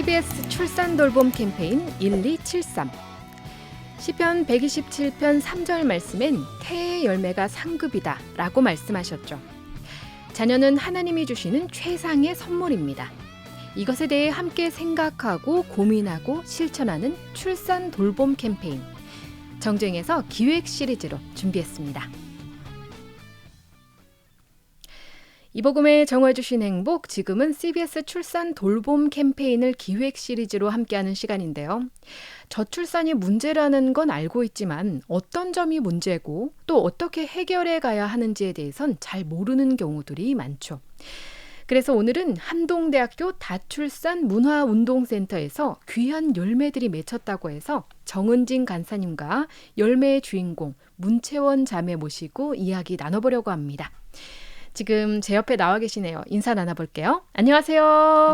CBS 출산 돌봄 캠페인 1273. 시편 127편 3절 말씀엔 태의 열매가 상급이다 라고 말씀하셨죠. 자녀는 하나님이 주시는 최상의 선물입니다. 이것에 대해 함께 생각하고 고민하고 실천하는 출산 돌봄 캠페인. 정주행에서 기획 시리즈로 준비했습니다. 이복음의 정화 주신 행복, 지금은 CBS 출산 돌봄 캠페인을 기획 시리즈로 함께하는 시간인데요. 저출산이 문제라는 건 알고 있지만 어떤 점이 문제고 또 어떻게 해결해 가야 하는지에 대해선 잘 모르는 경우들이 많죠. 그래서 오늘은 한동대학교 다출산 문화운동센터에서 귀한 열매들이 맺혔다고 해서 정은진 간사님과 열매의 주인공 문채원 자매 모시고 이야기 나눠보려고 합니다. 지금 제 옆에 나와 계시네요. 인사 나눠볼게요. 안녕하세요.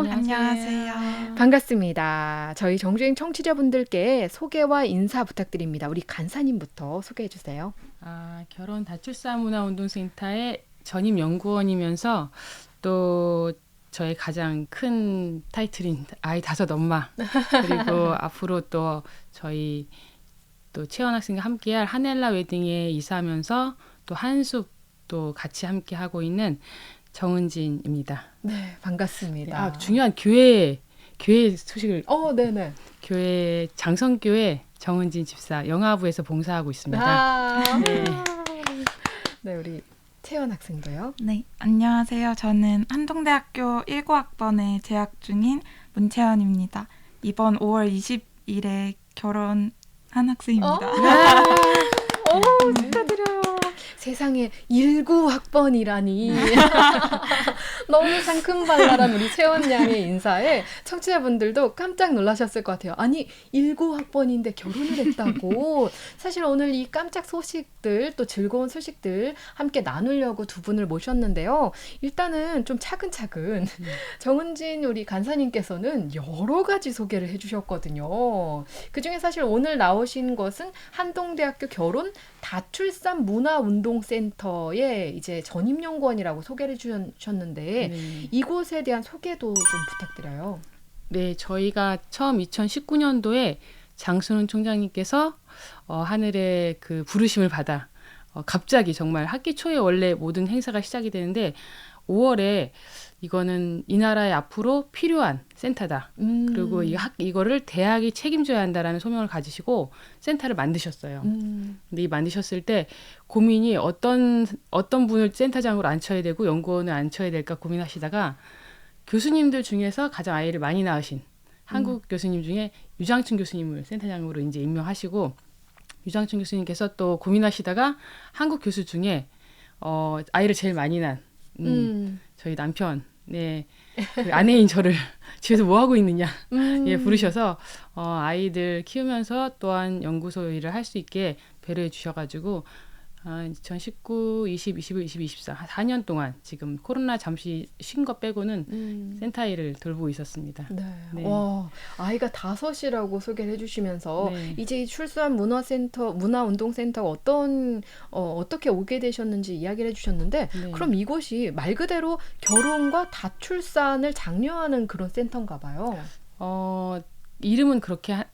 안녕하세요. 반갑습니다. 저희 정주행 청취자분들께 소개와 인사 부탁드립니다. 우리 간사님부터 소개해 주세요. 결혼 다출산 문화운동센터의 전임 연구원이면서 또 저의 가장 큰 타이틀인 아이 5 엄마, 그리고 앞으로 또 저희 또 채원 학생과 함께할 하넬라 웨딩에 이사하면서 또 한숲 또 같이 함께 하고 있는 정은진입니다. 네, 반갑습니다. 중요한 교회 소식을. 네네. 교회 장성교회 정은진 집사 영화부에서 봉사하고 있습니다. 네. 네, 우리 채원 학생도요. 네, 안녕하세요. 저는 한동대학교 19학번에 재학 중인 문채원입니다. 이번 5월 20일에 결혼한 학생입니다. 축하드려요. 세상에 19학번이라니. 너무 상큼발랄한 우리 채원 양의 인사에 청취자분들도 깜짝 놀라셨을 것 같아요. 아니 19학번인데 결혼을 했다고. 사실 오늘 이 깜짝 소식들 또 즐거운 소식들 함께 나누려고 두 분을 모셨는데요. 일단은 좀 차근차근 정은진 우리 간사님께서는 여러 가지 소개를 해주셨거든요. 그중에 사실 오늘 나오신 것은 한동대학교 결혼 다출산 문화운동센터의 이제 전임연구원이라고 소개를 해주셨는데 네. 이곳에 대한 소개도 좀 부탁드려요. 네, 저희가 처음 2019년도에 장순훈 총장님께서 하늘의 그 부르심을 받아 갑자기 정말 학기 초에 원래 모든 행사가 시작이 되는데 5월에 이거는 이 나라에 앞으로 필요한 센터다. 그리고 이거를 대학이 책임져야 한다라는 소명을 가지시고 센터를 만드셨어요. 근데 이 만드셨을 때 고민이 어떤 분을 센터장으로 앉혀야 되고 연구원을 앉혀야 될까 고민하시다가 교수님들 중에서 가장 아이를 많이 낳으신 한국 교수님 중에 유장춘 교수님을 센터장으로 이제 임명하시고, 유장춘 교수님께서 또 고민하시다가 한국 교수 중에 아이를 제일 많이 낳은 저희 남편, 그 아내인 저를 집에서 뭐 하고 있느냐 부르셔서 아이들 키우면서 또한 연구소 일을 할 수 있게 배려해 주셔가지고 2019, 20, 21, 22, 24 4년 동안 지금 코로나 잠시 쉰 거 빼고는 센터 일을 돌보고 있었습니다. 네. 와, 아이가 5이라고 소개를 해주시면서 이제 이 출산 문화운동센터가 어떻게 오게 되셨는지 이야기를 해주셨는데 그럼 이곳이 말 그대로 결혼과 다출산을 장려하는 그런 센터인가 봐요. 이름은 그렇게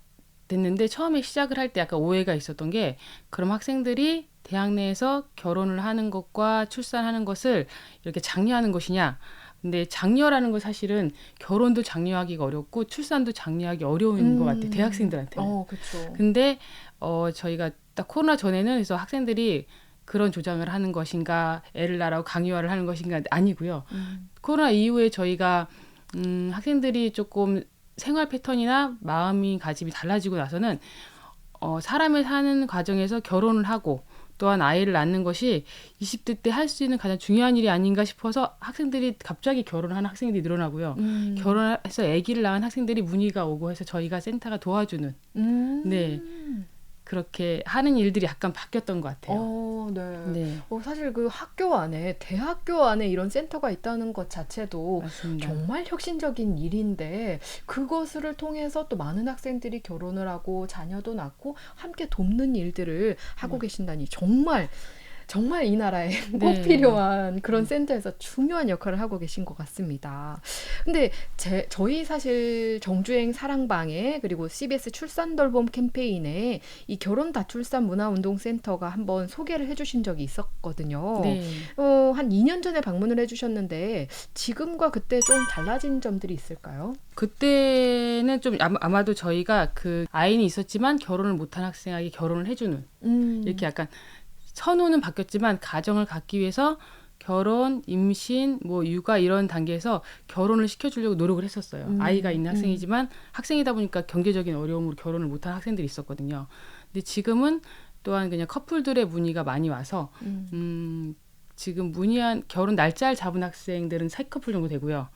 됐는데 처음에 시작을 할 때 약간 오해가 있었던 게, 그럼 학생들이 대학 내에서 결혼을 하는 것과 출산하는 것을 이렇게 장려하는 것이냐. 근데 장려라는 건 사실은 결혼도 장려하기가 어렵고 출산도 장려하기 어려운 것 같아요. 대학생들한테는. 그렇죠. 근데 저희가 딱 코로나 전에는 그래서 학생들이 그런 조장을 하는 것인가, 애를 낳으라고 강요를 하는 것인가, 아니고요. 코로나 이후에 저희가 학생들이 조금 생활 패턴이나 마음가짐이 달라지고 나서는 사람을 사는 과정에서 결혼을 하고 또한 아이를 낳는 것이 20대 때 할 수 있는 가장 중요한 일이 아닌가 싶어서 학생들이 갑자기 결혼하는 학생들이 늘어나고요. 결혼해서 아기를 낳은 학생들이 문의가 오고 해서 저희가 센터가 도와주는 그렇게 하는 일들이 약간 바뀌었던 것 같아요. 네. 사실 그 대학교 안에 이런 센터가 있다는 것 자체도 맞습니다. 정말 혁신적인 일인데 그것을 통해서 또 많은 학생들이 결혼을 하고 자녀도 낳고 함께 돕는 일들을 하고 계신다니 정말 정말 이 나라에 꼭 네. 필요한 그런 센터에서 중요한 역할을 하고 계신 것 같습니다. 근데 저희 사실 정주행 사랑방에 그리고 CBS 출산 돌봄 캠페인에 이 결혼 다출산 문화운동센터가 한번 소개를 해주신 적이 있었거든요. 네. 한 2년 전에 방문을 해주셨는데 지금과 그때 좀 달라진 점들이 있을까요? 그때는 좀 아마도 저희가 그 아이는 있었지만 결혼을 못한 학생에게 결혼을 해주는 이렇게 약간 선호는 바뀌었지만 가정을 갖기 위해서 결혼, 임신, 뭐 육아 이런 단계에서 결혼을 시켜주려고 노력을 했었어요. 아이가 있는 학생이지만 학생이다 보니까 경제적인 어려움으로 결혼을 못한 학생들이 있었거든요. 근데 지금은 또한 그냥 커플들의 문의가 많이 와서 지금 문의한 결혼 날짜를 잡은 학생들은 3커플 정도 되고요.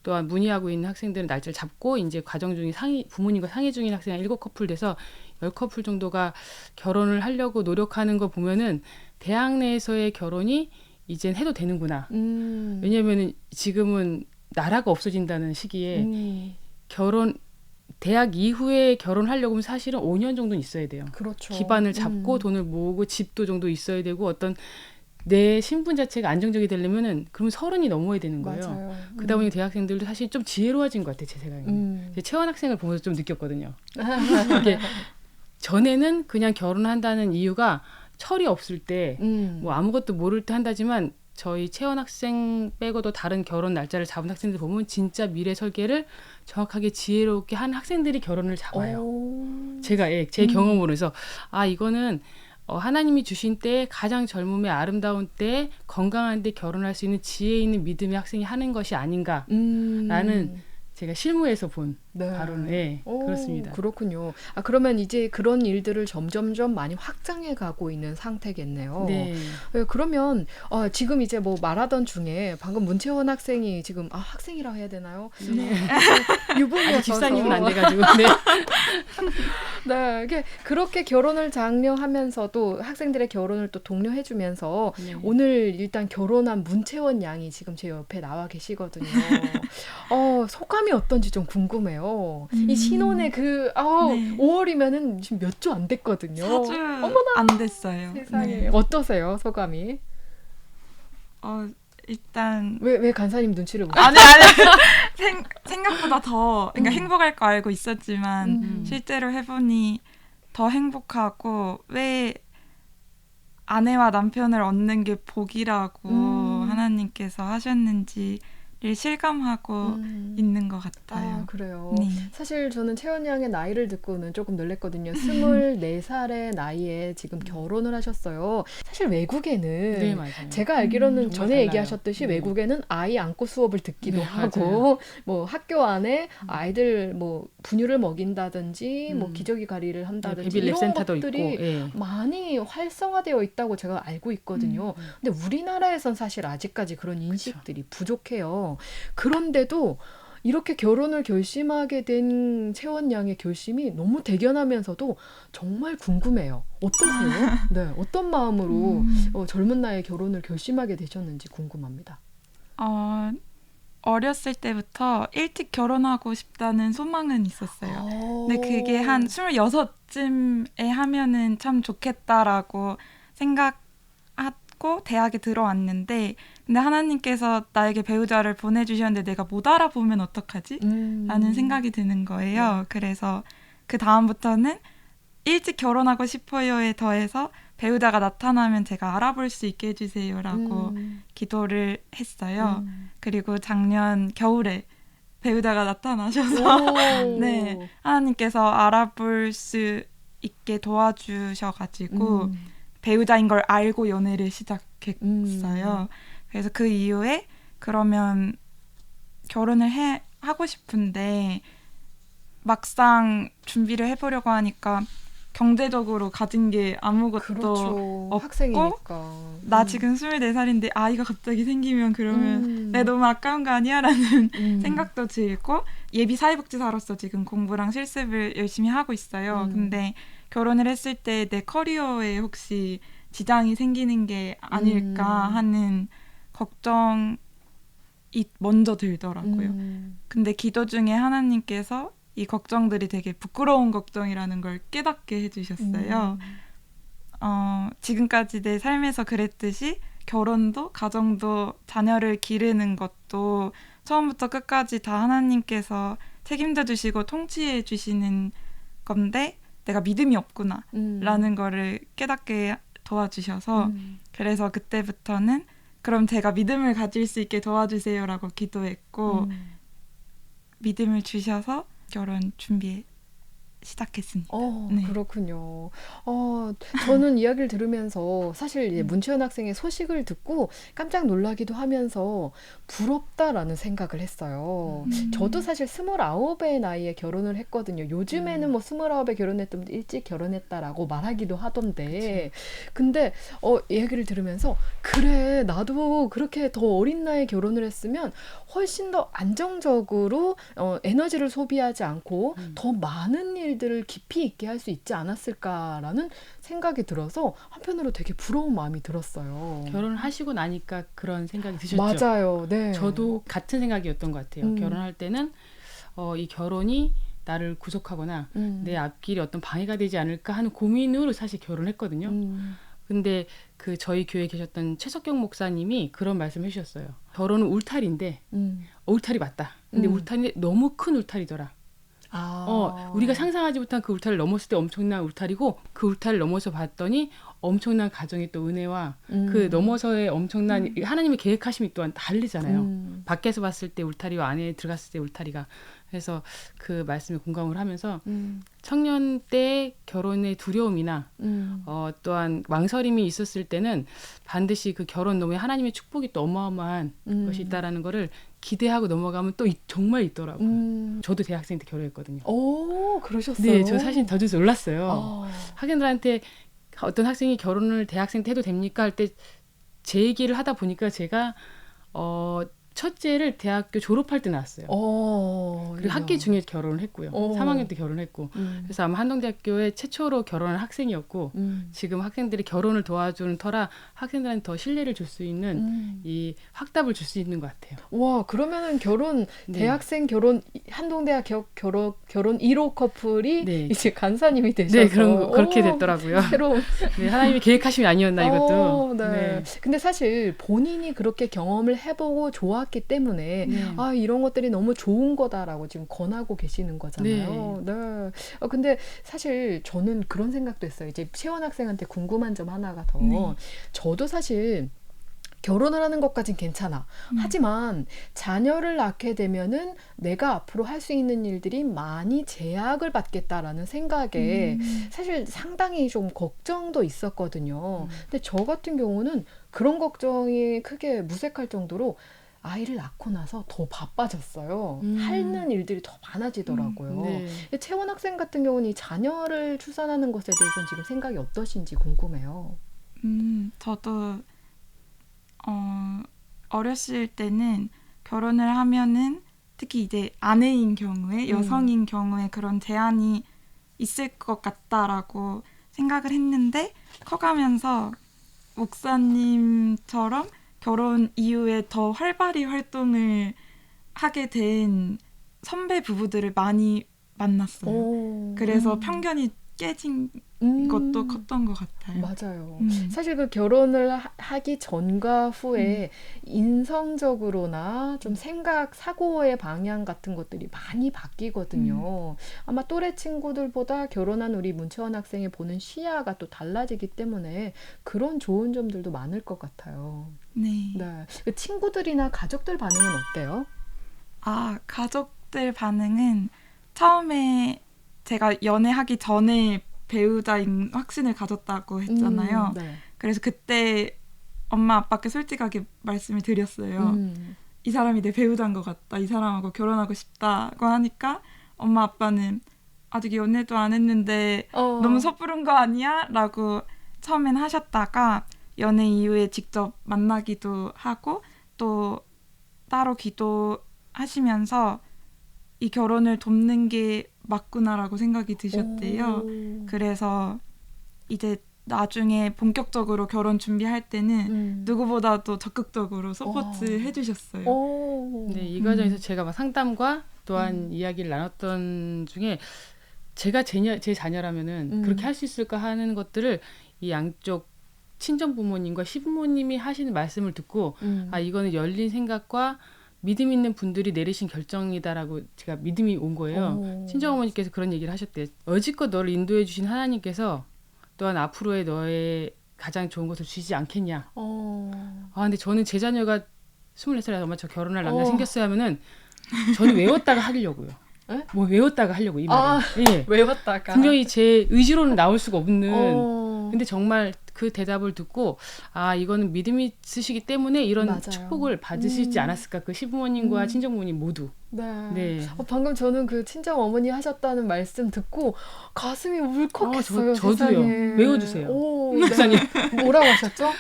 또한 문의하고 있는 학생들은 날짜를 잡고 이제 과정 중에 부모님과 상의 중인 학생이 7커플 돼서 10커플 정도가 결혼을 하려고 노력하는 거 보면은 대학 내에서의 결혼이 이젠 해도 되는구나. 왜냐면은 지금은 나라가 없어진다는 시기에 대학 이후에 결혼하려고 하면 사실은 5년 정도는 있어야 돼요. 그렇죠. 기반을 잡고 돈을 모으고 집도 정도 있어야 되고 어떤 내 신분 자체가 안정적이 되려면은 그러면 30이 넘어야 되는 거예요. 맞아요. 그러다 보니 대학생들도 사실 좀 지혜로워진 것 같아요. 제 생각에는. 제 채원 학생을 보면서 좀 느꼈거든요. 이게 전에는 그냥 결혼한다는 이유가 철이 없을 때 뭐 아무것도 모를 때 한다지만 저희 채원 학생 빼고도 다른 결혼 날짜를 잡은 학생들 보면 진짜 미래 설계를 정확하게 지혜롭게 한 학생들이 결혼을 잡아요. 제가 제 경험으로 해서 이거는 하나님이 주신 때 가장 젊음의 아름다운 때 건강한 데 결혼할 수 있는 지혜 있는 믿음의 학생이 하는 것이 아닌가라는 제가 실무에서 본 바로는 그렇습니다. 그렇군요. 그러면 이제 그런 일들을 점점점 많이 확장해 가고 있는 상태겠네요. 네. 그러면 지금 이제 뭐 말하던 중에 방금 문채원 학생이 지금 학생이라 해야 되나요? 네. 유부녀 아직 집사님은 안 돼가지고. 네. 네, 그렇게 결혼을 장려하면서도 학생들의 결혼을 또 독려해주면서 오늘 일단 결혼한 문채원 양이 지금 제 옆에 나와 계시거든요. 소감이 어떤지 좀 궁금해요. 이 신혼의 네. 5월이면은 지금 몇 주 안 됐거든요. 4주 안 됐어요. 세상에. 네. 어떠세요, 소감이? 일단 왜 간사님 눈치를 보세요? 아니 생각보다 더 그러니까 행복할 거 알고 있었지만 실제로 해보니 더 행복하고 왜 아내와 남편을 얻는 게 복이라고 하나님께서 하셨는지를 실감하고 있는 것 같아요. 그래요. 네. 사실 저는 채원 양의 나이를 듣고는 조금 놀랬거든요. 24살의 나이에 지금 결혼을 하셨어요. 사실 외국에는 네, 맞아요. 제가 알기로는 전에 달라요. 얘기하셨듯이 네. 외국에는 아이 안고 수업을 듣기도 네, 하고 뭐 학교 안에 아이들 뭐 분유를 먹인다든지 뭐 기저귀 가리를 한다든지 베이비 랩 이런 센터도 것들이 있고. 많이 활성화되어 있다고 제가 알고 있거든요. 근데 우리나라에선 사실 아직까지 그런 인식들이 부족해요. 그런데도 이렇게 결혼을 결심하게 된 채원 양의 결심이 너무 대견하면서도 정말 궁금해요. 어떠세요? 네, 어떤 마음으로 젊은 나이에 결혼을 결심하게 되셨는지 궁금합니다. 어렸을 때부터 일찍 결혼하고 싶다는 소망은 있었어요. 근데 그게 한 26쯤에 하면은 참 좋겠다라고 생각하고 대학에 들어왔는데 근데 하나님께서 나에게 배우자를 보내주셨는데 내가 못 알아보면 어떡하지? 라는 생각이 드는 거예요. 그래서 그 다음부터는 일찍 결혼하고 싶어요에 더해서 배우자가 나타나면 제가 알아볼 수 있게 해주세요라고 기도를 했어요. 그리고 작년 겨울에 배우자가 나타나셔서 네, 하나님께서 알아볼 수 있게 도와주셔가지고 배우자인 걸 알고 연애를 시작했어요. 그래서 그 이후에 그러면 결혼을 하고 싶은데 막상 준비를 해보려고 하니까 경제적으로 가진 게 아무것도 없고 학생이니까. 나 지금 24살인데 아이가 갑자기 생기면 그러면 내가 너무 아까운 거 아니야? 라는 생각도 들고 예비 사회복지사로서 지금 공부랑 실습을 열심히 하고 있어요. 근데 결혼을 했을 때 내 커리어에 혹시 지장이 생기는 게 아닐까 하는 걱정이 먼저 들더라고요. 근데 기도 중에 하나님께서 이 걱정들이 되게 부끄러운 걱정이라는 걸 깨닫게 해주셨어요. 지금까지 내 삶에서 그랬듯이 결혼도 가정도 자녀를 기르는 것도 처음부터 끝까지 다 하나님께서 책임져 주시고 통치해 주시는 건데 내가 믿음이 없구나 라는 거를 깨닫게 도와주셔서 그래서 그때부터는 그럼 제가 믿음을 가질 수 있게 도와주세요라고 기도했고 믿음을 주셔서 결혼 준비에 시작했습니다. 네. 그렇군요. 저는 이야기를 들으면서 사실 이제 문채원 학생의 소식을 듣고 깜짝 놀라기도 하면서 부럽다라는 생각을 했어요. 저도 사실 29의 나이에 결혼을 했거든요. 요즘에는 뭐 29에 결혼했던 분들 일찍 결혼했다라고 말하기도 하던데 근데 이야기를 들으면서 그래 나도 그렇게 더 어린 나이에 결혼을 했으면 훨씬 더 안정적으로 에너지를 소비하지 않고 더 많은 일들을 깊이 있게 할 수 있지 않았을까라는 생각이 들어서 한편으로 되게 부러운 마음이 들었어요. 결혼을 하시고 나니까 그런 생각이 드셨죠? 맞아요. 네. 저도 같은 생각이었던 것 같아요. 결혼할 때는 이 결혼이 나를 구속하거나 내 앞길에 어떤 방해가 되지 않을까 하는 고민으로 사실 결혼했거든요. 근데 그 저희 교회에 계셨던 최석경 목사님이 그런 말씀을 해주셨어요. 결혼은 울타리인데 울타리 맞다. 근데 울타리 너무 큰 울타리더라. 우리가 상상하지 못한 그 울타리를 넘었을 때 엄청난 울타리고 그 울타리를 넘어서 봤더니 엄청난 가정의 또 은혜와 그 넘어서의 엄청난 하나님의 계획하심이 또한 다르잖아요. 밖에서 봤을 때 울타리와 안에 들어갔을 때 울타리가. 그래서 그 말씀에 공감을 하면서 청년 때 결혼의 두려움이나 또한 망설임이 있었을 때는 반드시 그 결혼 너머에 하나님의 축복이 또 어마어마한 것이 있다라는 거를 기대하고 넘어가면 또 정말 있더라고요. 저도 대학생 때 결혼했거든요. 오, 그러셨어요? 네, 저 사실 더 놀랐어요. 학생들한테 어떤 학생이 결혼을 대학생 때 해도 됩니까? 할 때 제 얘기를 하다 보니까 제가 첫째를 대학교 졸업할 때 낳았어요. 그리고 학기 중에 결혼을 했고요. 3학년 때 결혼했고. 그래서 아마 한동대학교에 최초로 결혼한 학생이었고 지금 학생들이 결혼을 도와주는 터라 학생들한테 더 신뢰를 줄 수 있는 이 확답을 줄 수 있는 것 같아요. 와, 그러면은 대학생 결혼 한동대학 결혼 1호 커플이 네. 이제 간사님이 되셔서 네, 그렇게 됐더라고요. 새로운 네, 하나님의 계획하심이 아니었나 이것도. 네. 근데 사실 본인이 그렇게 경험을 해보고 좋았기 때문에 이런 것들이 너무 좋은 거다라고 지금 권하고 계시는 거잖아요. 네. 근데 사실 저는 그런 생각도 했어요. 이제 채원 학생한테 궁금한 점 하나가 더. 저도 사실 결혼을 하는 것까진 괜찮아. 하지만 자녀를 낳게 되면은 내가 앞으로 할 수 있는 일들이 많이 제약을 받겠다라는 생각에 사실 상당히 좀 걱정도 있었거든요. 근데 저 같은 경우는 그런 걱정이 크게 무색할 정도로 아이를 낳고 나서 더 바빠졌어요. 하는 일들이 더 많아지더라고요. 채원 학생 같은 경우는 이 자녀를 출산하는 것에 대해서는 지금 생각이 어떠신지 궁금해요. 저도 어렸을 때는 결혼을 하면은 특히 이제 아내인 경우에 여성인 경우에 그런 제한이 있을 것 같다라고 생각을 했는데 커가면서 목사님처럼 결혼 이후에 더 활발히 활동을 하게 된 선배 부부들을 많이 만났어요. 그래서 편견이 깨진 것도 컸던 것 같아요. 맞아요. 사실 그 결혼을 하기 전과 후에 인성적으로나 좀 사고의 방향 같은 것들이 많이 바뀌거든요. 아마 또래 친구들보다 결혼한 우리 문채원 학생이 보는 시야가 또 달라지기 때문에 그런 좋은 점들도 많을 것 같아요. 네. 그 친구들이나 가족들 반응은 어때요? 가족들 반응은 처음에 제가 연애하기 전에 배우자인 확신을 가졌다고 했잖아요. 그래서 그때 엄마 아빠께 솔직하게 말씀을 드렸어요. 이 사람이 내 배우자인 것 같다. 이 사람하고 결혼하고 싶다고 하니까 엄마 아빠는 아직 연애도 안 했는데 너무 섣부른 거 아니야? 라고 처음엔 하셨다가 연애 이후에 직접 만나기도 하고 또 따로 기도하시면서 이 결혼을 돕는 게 맞구나라고 생각이 드셨대요. 그래서 이제 나중에 본격적으로 결혼 준비할 때는 누구보다도 적극적으로 서포트 해주셨어요. 네, 이 과정에서 제가 막 상담과 또한 이야기를 나눴던 중에 제가 제 자녀라면은 그렇게 할 수 있을까 하는 것들을 이 양쪽 친정 부모님과 시부모님이 하시는 말씀을 듣고 아 이거는 열린 생각과 믿음 있는 분들이 내리신 결정이다라고 제가 믿음이 온 거예요. 친정 어머니께서 그런 얘기를 하셨대요. 여지껏 너를 인도해 주신 하나님께서 또한 앞으로의 너의 가장 좋은 것을 주시지 않겠냐. 근데 저는 제 자녀가 24살에 엄마 저 결혼할 남자 생겼어요 하면은 저는 외웠다가 하려고요. 에? 뭐 외웠다가 하려고 이 말을. 예. 외웠다가. 분명히 제 의지로는 나올 수가 없는. 근데 정말 그 대답을 듣고 아 이거는 믿음이 있으시기 때문에 이런 맞아요. 축복을 받으시지 않았을까 그 시부모님과 친정부모님 모두. 네. 방금 저는 그 친정 어머니 하셨다는 말씀 듣고 가슴이 울컥했어요. 저도요. 세상에. 외워주세요. 목사님 뭐라고 하셨죠?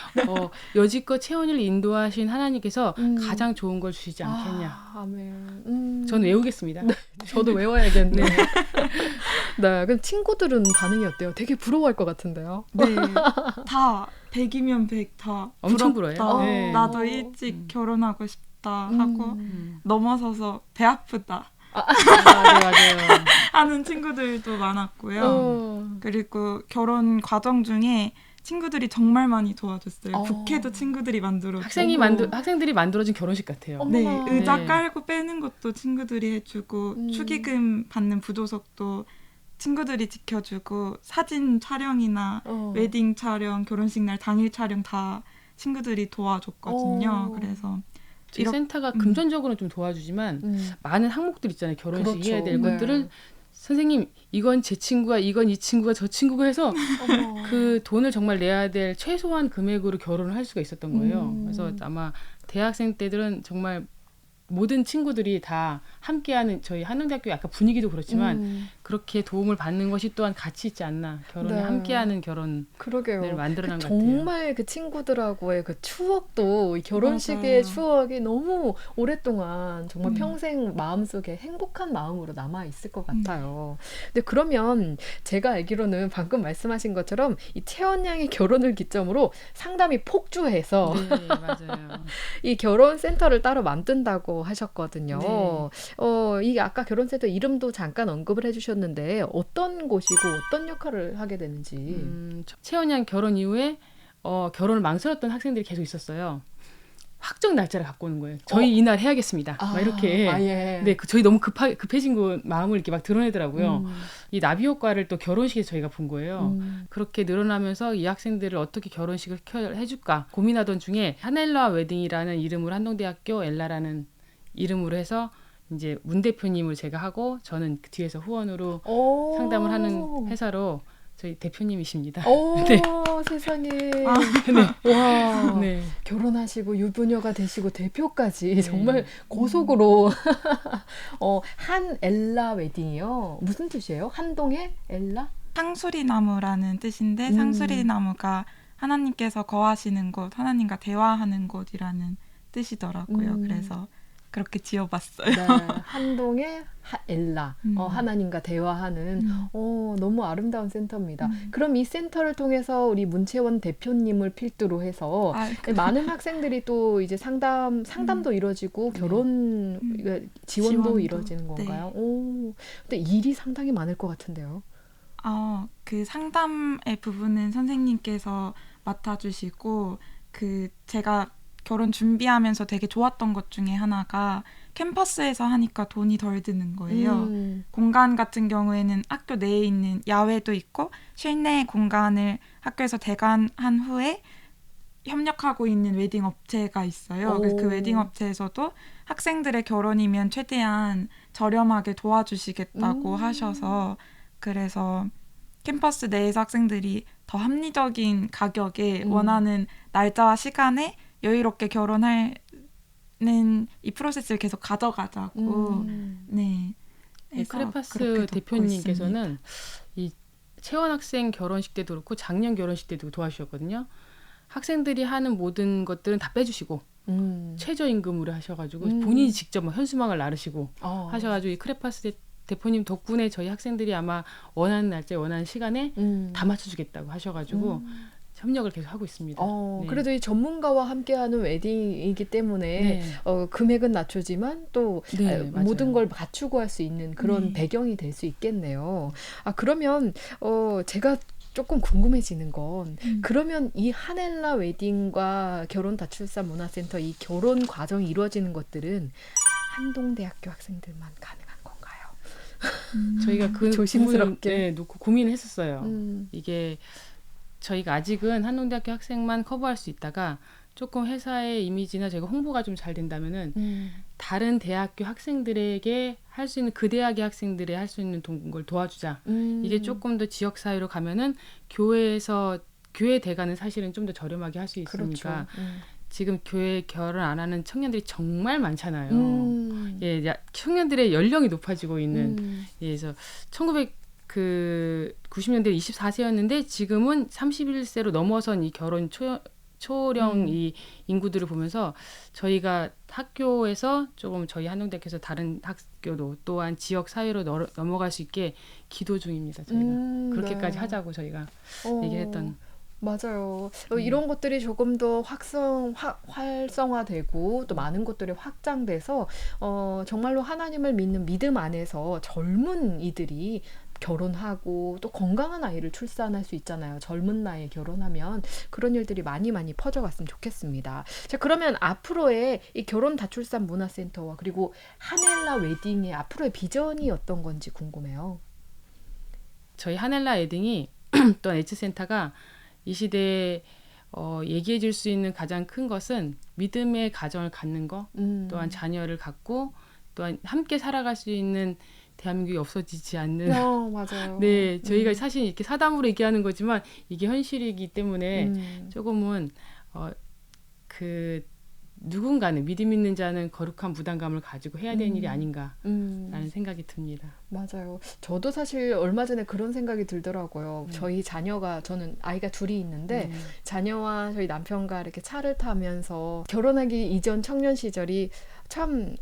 여지껏 채원이를 인도하신 하나님께서 가장 좋은 걸 주시지 않겠냐. 아멘. 저는 외우겠습니다. 네, 저도 외워야겠네요. 네, 그럼 친구들은 반응이 어때요? 되게 부러워할 것 같은데요. 네, 다 100이면 100 다 엄청 부럽다. 부러워요. 네. 나도 일찍 결혼하고 싶다 하고 넘어서서 배 아프다 맞아요. 하는 친구들도 많았고요. 그리고 결혼 과정 중에 친구들이 정말 많이 도와줬어요. 부케도 친구들이 만들어주고 학생들이 만들어준 결혼식 같아요. 네, 의자 네. 깔고 빼는 것도 친구들이 해주고 축의금 받는 부조석도 친구들이 지켜주고 사진 촬영이나 웨딩 촬영, 결혼식 날 당일 촬영 다 친구들이 도와줬거든요. 그래서 저희 센터가 금전적으로는 좀 도와주지만 많은 항목들 있잖아요. 결혼식 그렇죠. 해야 될 네. 것들을 선생님 이건 제 친구가 이건 이 친구가 저 친구가 해서 그 돈을 정말 내야 될 최소한 금액으로 결혼을 할 수가 있었던 거예요. 그래서 아마 대학생 때들은 정말 모든 친구들이 다 함께하는 저희 한양대학교 약간 분위기도 그렇지만 그렇게 도움을 받는 것이 또한 가치 있지 않나. 결혼에 네. 함께하는 결혼을 그러게요. 만들어낸 것 같아요. 정말 그 친구들하고의 그 추억도 이 결혼식의 맞아요. 추억이 너무 오랫동안 정말 음. 평생 마음속에 행복한 마음으로 남아 있을 것 같아요. 근데 그러면 제가 알기로는 방금 말씀하신 것처럼 이 채원 양의 결혼을 기점으로 상담이 폭주해서 네, 맞아요. 이 결혼 센터를 따로 만든다고 하셨거든요. 네. 이 아까 결혼 센터 이름도 잠깐 언급을 해주셨는데 어떤 곳이고 어떤 역할을 하게 되는지. 채원양 결혼 이후에 결혼을 망설였던 학생들이 계속 있었어요. 확정 날짜를 갖고 오는 거예요. 저희 이날 해야겠습니다. 막 이렇게. 예. 네, 저희 너무 급해진 거 마음을 이렇게 막 드러내더라고요. 이 나비 효과를 또 결혼식에서 저희가 본 거예요. 그렇게 늘어나면서 이 학생들을 어떻게 결혼식을 해줄까 고민하던 중에 한엘라 웨딩이라는 이름으로 한동대학교 엘라라는 이름으로 해서 이제 문 대표님을 제가 하고 저는 그 뒤에서 후원으로 상담을 하는 회사로 저희 대표님이십니다. 네. 세상에. 와. 네. 결혼하시고 유부녀가 되시고 대표까지 정말 고속으로 한 엘라 웨딩이요. 무슨 뜻이에요? 한동의 엘라? 상수리나무라는 뜻인데 상수리나무가 하나님께서 거하시는 곳, 하나님과 대화하는 곳이라는 뜻이더라고요. 그래서 그렇게 지어봤어요. 네, 한동의 엘라, 하나님과 대화하는 너무 아름다운 센터입니다. 그럼 이 센터를 통해서 우리 문채원 대표님을 필두로 해서 많은 학생들이 또 이제 상담도 이루어지고 결혼 지원도 이루어지는 건가요? 오, 근데 일이 상당히 많을 것 같은데요. 그 상담의 부분은 선생님께서 맡아주시고 제가 결혼 준비하면서 되게 좋았던 것 중에 하나가 캠퍼스에서 하니까 돈이 덜 드는 거예요. 공간 같은 경우에는 학교 내에 있는 야외도 있고 실내 공간을 학교에서 대관한 후에 협력하고 있는 웨딩 업체가 있어요. 그래서 그 웨딩 업체에서도 학생들의 결혼이면 최대한 저렴하게 도와주시겠다고 하셔서 그래서 캠퍼스 내에서 학생들이 더 합리적인 가격에 원하는 날짜와 시간에 여유롭게 결혼하는 이 프로세스를 계속 가져가자고. 네. 크레파스 대표님께서는 이 채원 학생 결혼식 때도 그렇고 작년 결혼식 때도 도와주셨거든요. 학생들이 하는 모든 것들은 다 빼주시고 최저임금으로 하셔가지고 본인이 직접 현수막을 나르시고 하셔가지고 이 크레파스 대표님 덕분에 저희 학생들이 아마 원하는 날짜에 원하는 시간에 다 맞춰주겠다고 하셔가지고 협력을 계속 하고 있습니다. 네. 그래도 이 전문가와 함께하는 웨딩이기 때문에 금액은 낮추지만 또 모든 걸 갖추고 할 수 있는 그런 배경이 될 수 있겠네요. 그러면 제가 조금 궁금해지는 건 그러면 이 하넬라 웨딩과 결혼 다출산 문화센터 이 결혼 과정이 이루어지는 것들은 한동대학교 학생들만 가능한 건가요? 저희가 그 조심스럽게. 부분을, 네, 놓고 고민했었어요. 음. 이게 저희가 아직은 한동대학교 학생만 커버할 수 있다가 조금 회사의 이미지나 저희가 홍보가 좀 잘 된다면은 다른 대학교 학생들에게 할 수 있는 그 대학의 학생들이 할 수 있는 걸 도와주자. 이게 조금 더 지역 사회로 가면은 교회에서 교회 대가는 사실은 좀 더 저렴하게 할 수 있으니까 그렇죠. 지금 교회 결혼 안 하는 청년들이 정말 많잖아요. 예, 청년들의 연령이 높아지고 있는. 예, 그래서 1990년대 24세였는데 지금은 31세로 넘어선 이 결혼 초령 이 인구들을 보면서 저희가 학교에서 조금 저희 한동대학교에서 다른 학교도 또한 지역 사회로 넘어갈 수 있게 기도 중입니다. 저희가 그렇게까지 네. 하자고 저희가 얘기했던. 맞아요. 이런 것들이 조금 더 활성화되고 또 많은 것들이 확장돼서 정말로 하나님을 믿는 믿음 안에서 젊은 이들이 결혼하고 또 건강한 아이를 출산할 수 있잖아요. 젊은 나이에 결혼하면 그런 일들이 많이 퍼져갔으면 좋겠습니다. 자, 그러면 앞으로의 이 결혼 다출산 문화센터와 그리고 하넬라 웨딩의 앞으로의 비전이 어떤 건지 궁금해요. 저희 하넬라 웨딩이 또한 H센터가 이 시대에 얘기해 줄 수 있는 가장 큰 것은 믿음의 가정을 갖는 거, 또한 자녀를 갖고 또한 함께 살아갈 수 있는 대한민국이 없어지지 않는. 맞아요. 네, 저희가 사실 이렇게 사담으로 얘기하는 거지만 이게 현실이기 때문에 조금은 누군가는 믿음 있는 자는 거룩한 부담감을 가지고 해야 되는 일이 아닌가라는 생각이 듭니다. 맞아요. 저도 사실 얼마 전에 그런 생각이 들더라고요. 저희 저는 아이가 둘이 있는데 자녀와 저희 남편과 이렇게 차를 타면서 결혼하기 이전 청년 시절이 참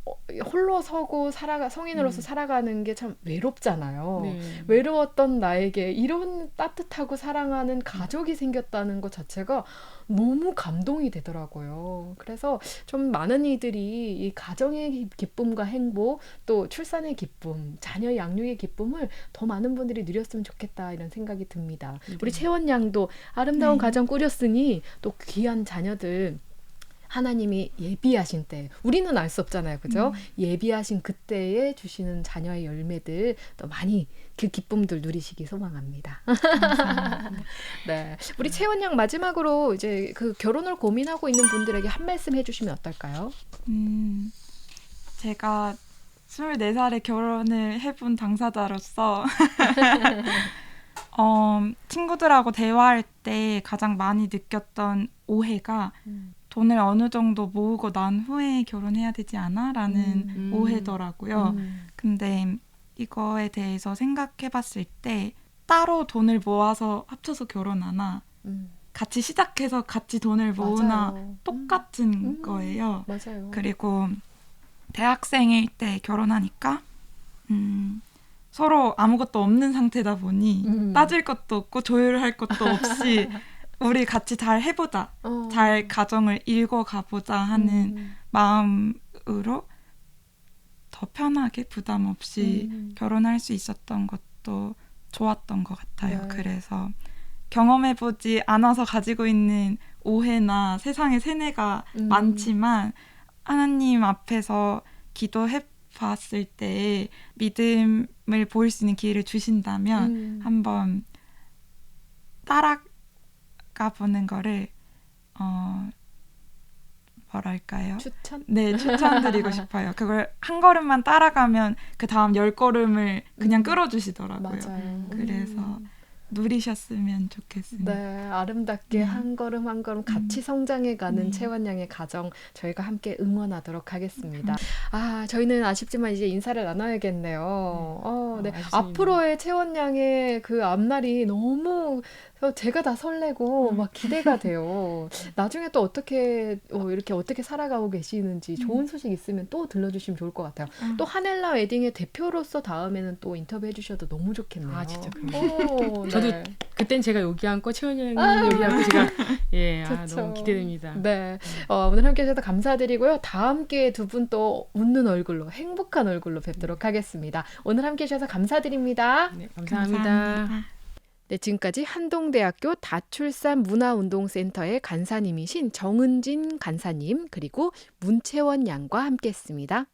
홀로 서고 성인으로서 살아가는 게 참 외롭잖아요. 네. 외로웠던 나에게 이런 따뜻하고 사랑하는 가족이 생겼다는 것 자체가 너무 감동이 되더라고요. 그래서 좀 많은 이들이 이 가정의 기쁨과 행복, 또 출산의 기쁨, 자녀 양육의 기쁨을 더 많은 분들이 누렸으면 좋겠다 이런 생각이 듭니다. 우리 채원 양도 아름다운 가정 꾸렸으니 또 귀한 자녀들 하나님이 예비하신 때, 우리는 알 수 없잖아요. 그죠? 예비하신 그때에 주시는 자녀의 열매들 또 많이 그 기쁨들 누리시기 소망합니다. 네. 우리 채원 양 마지막으로 이제 그 결혼을 고민하고 있는 분들에게 한 말씀 해주시면 어떨까요? 제가 24살에 결혼을 해본 당사자로서 친구들하고 대화할 때 가장 많이 느꼈던 오해가 돈을 어느 정도 모으고 난 후에 결혼해야 되지 않아? 라는 오해더라고요. 근데 이거에 대해서 생각해봤을 때 따로 돈을 모아서 합쳐서 결혼하나 같이 시작해서 같이 돈을 모으나 맞아요. 똑같은 거예요. 맞아요. 그리고 대학생일 때 결혼하니까 서로 아무것도 없는 상태다 보니 따질 것도 없고 조율할 것도 없이 우리 같이 잘 해보자, 잘 가정을 읽어가보자 하는 마음으로 더 편하게 부담 없이 결혼할 수 있었던 것도 좋았던 것 같아요. 네. 그래서 경험해보지 않아서 가지고 있는 오해나 세상의 세뇌가 많지만 하나님 앞에서 기도해봤을 때 믿음을 보일 수 있는 기회를 주신다면 한번 따라가보는 거를 뭐랄까요? 추천? 네, 추천드리고 싶어요. 그걸 한 걸음만 따라가면 그 다음 10걸음을 그냥 끌어주시더라고요. 맞아요. 그래서 누리셨으면 좋겠습니다. 네, 아름답게 한 걸음 한 걸음 같이 성장해가는 채원 양의 가정 저희가 함께 응원하도록 하겠습니다. 저희는 아쉽지만 이제 인사를 나눠야겠네요. 네. 아쉽습니다. 앞으로의 채원 양의 그 앞날이 너무 제가 다 설레고 막 기대가 돼요. 나중에 또 어떻게 살아가고 계시는지 좋은 소식 있으면 또 들려주시면 좋을 것 같아요. 또 하넬라 웨딩의 대표로서 다음에는 또 인터뷰해 주셔도 너무 좋겠네요. 아, 진짜 오, 저도 네. 그땐 제가 여기 앉고 채원이 여기 앉고 제가 너무 기대됩니다. 네, 오늘 함께 해주셔서 감사드리고요. 다음 기회에 두 분 또 웃는 얼굴로 행복한 얼굴로 뵙도록 하겠습니다. 오늘 함께 해주셔서 감사드립니다. 네, 감사합니다. 네, 지금까지 한동대학교 다출산 문화운동센터의 간사님이신 정은진 간사님 그리고 문채원 양과 함께했습니다.